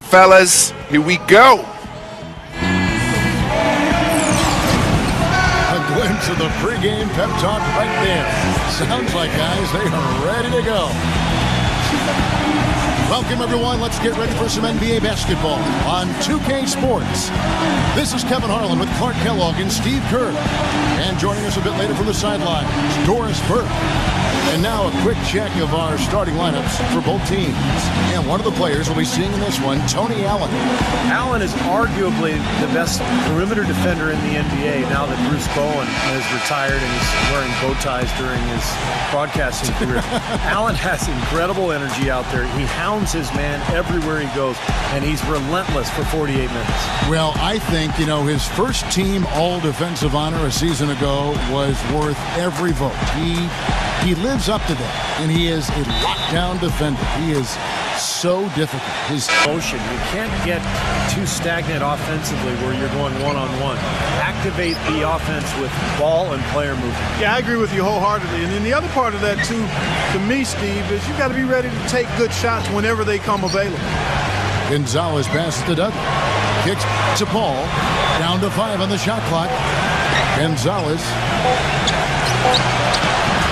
fellas. Here we go. A glimpse of the pregame pep talk right there. Sounds like, guys, they are ready to go. Welcome, everyone. Let's get ready for some NBA basketball on 2K Sports. This is Kevin Harlan with Clark Kellogg and Steve Kerr. And joining us a bit later from the sidelines, Doris Burke. And now a quick check of our starting lineups for both teams. And one of the players we'll be seeing in this one, Tony Allen. Allen is arguably the best perimeter defender in the NBA now that Bruce Bowen has retired and he's wearing bow ties during his broadcasting career. Allen has incredible energy out there. He hounds his man everywhere he goes, and he's relentless for 48 minutes. Well, I think, his first team all-defensive honor a season ago was worth every vote. He lives up to that, and he is a lockdown defender. He is so difficult. His motion, you can't get too stagnant offensively where you're going one-on-one. Activate the offense with ball and player movement. Yeah, I agree with you wholeheartedly. And then the other part of that, too, to me, Steve, is you got to be ready to take good shots whenever they come available. Gonzalez passes to Doug. Kicks to Paul. Down to 5 on the shot clock. Gonzalez.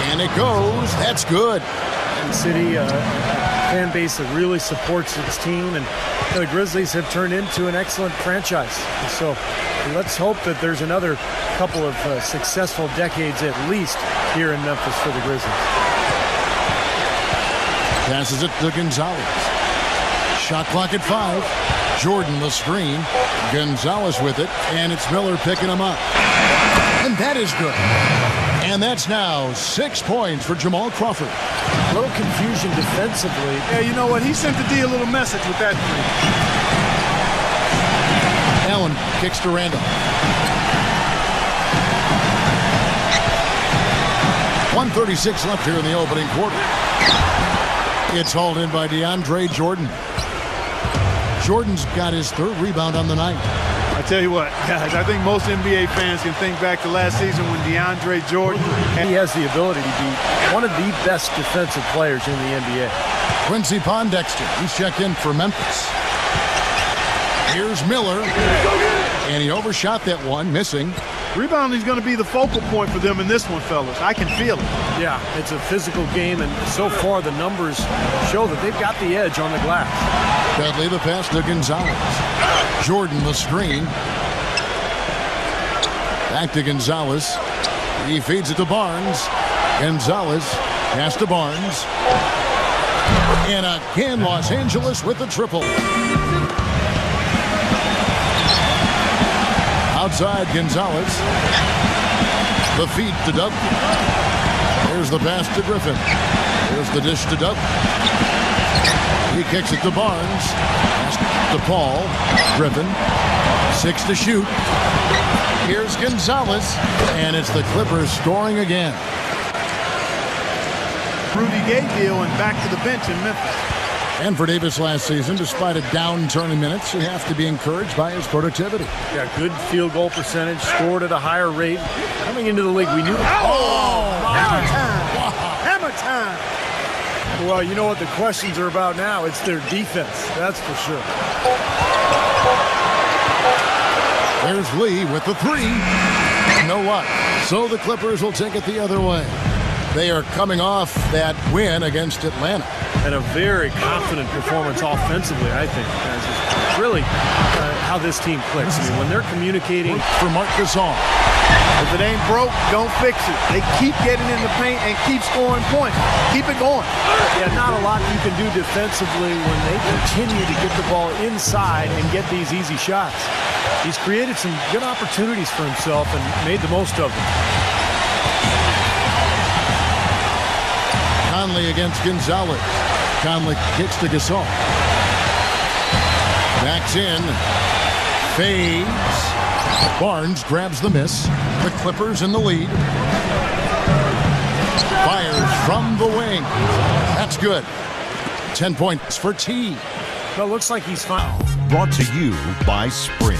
And it goes. That's good. The city fan base that really supports its team, and the Grizzlies have turned into an excellent franchise. So let's hope that there's another couple of successful decades at least here in Memphis for the Grizzlies. Passes it to Gonzalez. Shot clock at 5. Jordan the screen. Gonzalez with it, and it's Miller picking him up. And that is good. And that's now 6 points for Jamal Crawford. A little confusion defensively. Yeah, you know what? He sent the D a little message with that three. Allen kicks to Randall. 1:36 left here in the opening quarter. It's hauled in by DeAndre Jordan. Jordan's got his 3rd rebound on the night. I tell you what, guys, I think most NBA fans can think back to last season when DeAndre Jordan... He has the ability to be one of the best defensive players in the NBA. Quincy Pondexter, he's checked in for Memphis. Here's Miller, and he overshot that one, missing. Rebounding is going to be the focal point for them in this one, fellas. I can feel it. Yeah, it's a physical game, and so far the numbers show that they've got the edge on the glass. Dudley the pass to Gonzalez. Jordan the screen. Back to Gonzalez. He feeds it to Barnes. Gonzalez pass to Barnes. And again, Los Angeles with the triple. Outside Gonzalez. The feed to Dudley. Here's the pass to Griffin. Here's the dish to Dudley. He kicks it to Barnes. Pass to Paul. Griffin. 6 to shoot. Here's Gonzalez. And it's the Clippers scoring again. Rudy Gay deal and back to the bench in Memphis. And for Davis last season, despite a downturn in minutes, you have to be encouraged by his productivity. Yeah, good field goal percentage, scored at a higher rate. Coming into the league, we knew... Hammer time! Hammer time! Well, you know what the questions are about now. It's their defense, that's for sure. There's Lee with the 3. No luck. So the Clippers will take it the other way. They are coming off that win against Atlanta. And a very confident performance offensively, I think. It's really how this team clicks. I mean, when they're communicating... For Marc Gasol. If it ain't broke, don't fix it. They keep getting in the paint and keep scoring points. Keep it going. Yeah, not a lot you can do defensively when they continue to get the ball inside and get these easy shots. He's created some good opportunities for himself and made the most of them. Conley against Gonzalez. Conley kicks to Gasol. Backs in. Fades. Barnes grabs the miss. The Clippers in the lead. Fires from the wing. That's good. 10 points for T. Well, looks like he's fine. Brought to you by Sprint.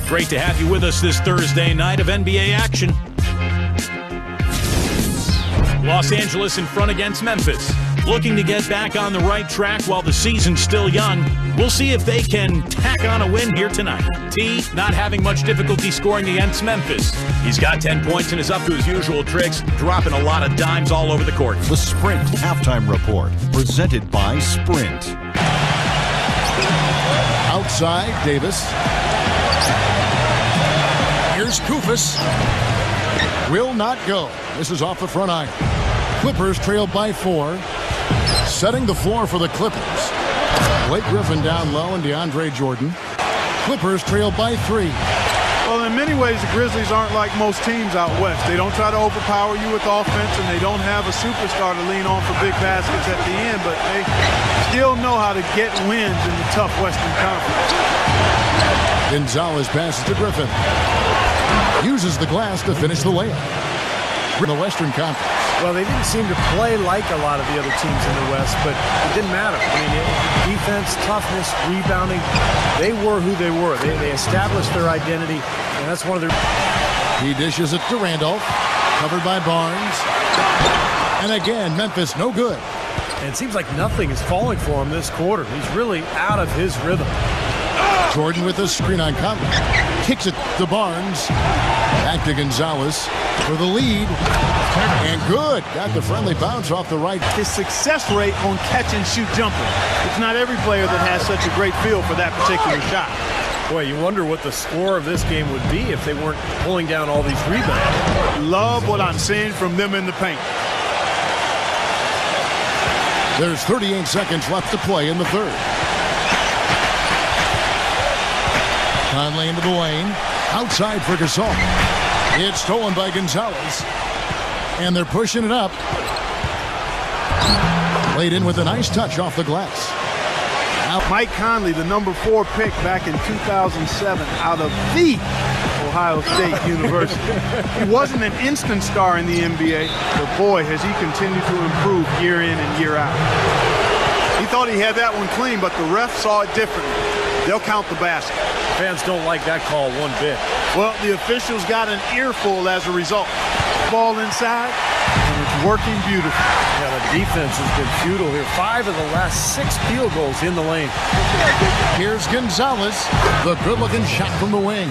Great to have you with us this Thursday night of NBA action. Los Angeles in front against Memphis. looking to get back on the right track while the season's still young. We'll see if they can tack on a win here tonight. T not having much difficulty scoring against Memphis. He's got 10 points and is up to his usual tricks, dropping a lot of dimes all over the court. The Sprint Halftime Report, presented by Sprint. Outside, Davis. Here's Kufis. Will not go. This is off the front iron. Clippers trailed by 4. Setting the floor for the Clippers. Blake Griffin down low and DeAndre Jordan. Clippers trailed by 3. Well, in many ways, the Grizzlies aren't like most teams out west. They don't try to overpower you with offense, and they don't have a superstar to lean on for big baskets at the end, but they still know how to get wins in the tough Western Conference. Gonzalez passes to Griffin. Uses the glass to finish the layup. In the Western Conference. Well, they didn't seem to play like a lot of the other teams in the West, but it didn't matter. I mean, defense, toughness, rebounding, they were who they were. They established their identity, and that's one of their... He dishes it to Randolph, covered by Barnes. And again, Memphis no good. And it seems like nothing is falling for him this quarter. He's really out of his rhythm. Jordan with a screen on Conley. Kicks it to Barnes. Back to Gonzalez for the lead. And good. Got the friendly bounce off the right. His success rate on catch-and-shoot jumper. It's not every player that has such a great feel for that particular shot. Boy, you wonder what the score of this game would be if they weren't pulling down all these rebounds. Love what I'm seeing from them in the paint. There's 38 seconds left to play in the third. Conley into the lane. Outside for Gasol. It's stolen by Gonzalez. And they're pushing it up. Laid in with a nice touch off the glass. Out. Mike Conley, the number 4 pick back in 2007 out of the Ohio State University. He wasn't an instant star in the NBA, but boy, has he continued to improve year in and year out. He thought he had that one clean, but the ref saw it differently. They'll count the basket. Fans don't like that call one bit. Well, the officials got an earful as a result. Ball inside, and it's working beautifully. Yeah, the defense has been futile here. 5 of the last 6 field goals in the lane. Here's Gonzalez. The good-looking shot from the wing.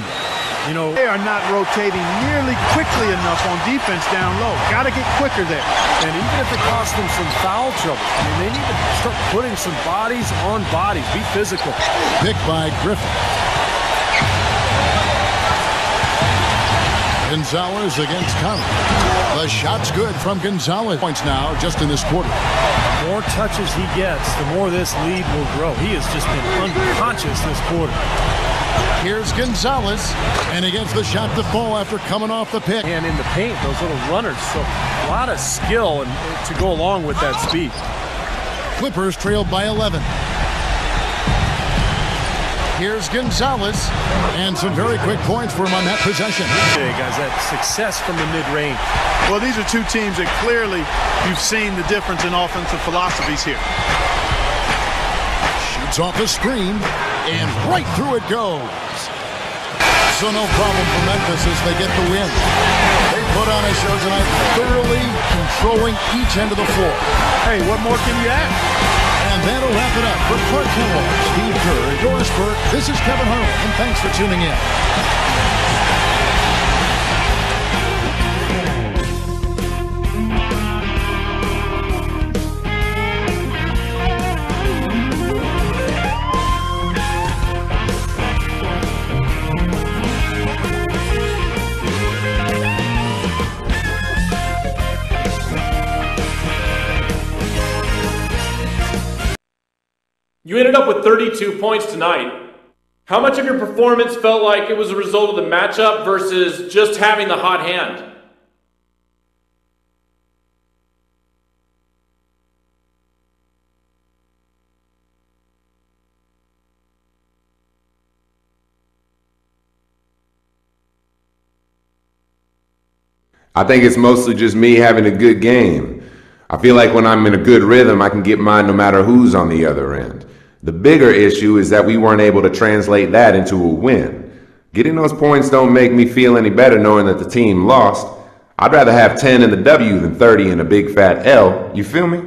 You know, they are not rotating nearly quickly enough on defense down low. Got to get quicker there. And even if it costs them some foul trouble, I mean, they need to start putting some bodies on bodies. Be physical. Picked by Griffin. Gonzalez against Conley. The shot's good from Gonzalez. Points now just in this quarter. The more touches he gets, the more this lead will grow. He has just been unconscious this quarter. Here's Gonzalez, and he gets the shot to fall after coming off the pick. And in the paint, those little runners. So a lot of skill and to go along with that speed. Clippers trailed by 11. Here's Gonzalez, and some very quick points for him on that possession. Hey guys, that success from the mid-range. Well, these are two teams that clearly you've seen the difference in offensive philosophies here. Shoots off the screen, and right through it goes. So no problem for Memphis as they get the win. They put on a show tonight, thoroughly controlling each end of the floor. Hey, what more can you add? And that'll wrap it up for Clark Kellogg, Steve Kerr, Doris Burke. This is Kevin Harlan, and thanks for tuning in. You ended up with 32 points tonight. How much of your performance felt like it was a result of the matchup versus just having the hot hand? I think it's mostly just me having a good game. I feel like when I'm in a good rhythm, I can get mine no matter who's on the other end. The bigger issue is that we weren't able to translate that into a win. Getting those points don't make me feel any better knowing that the team lost. I'd rather have 10 in the W than 30 in a big fat L. You feel me?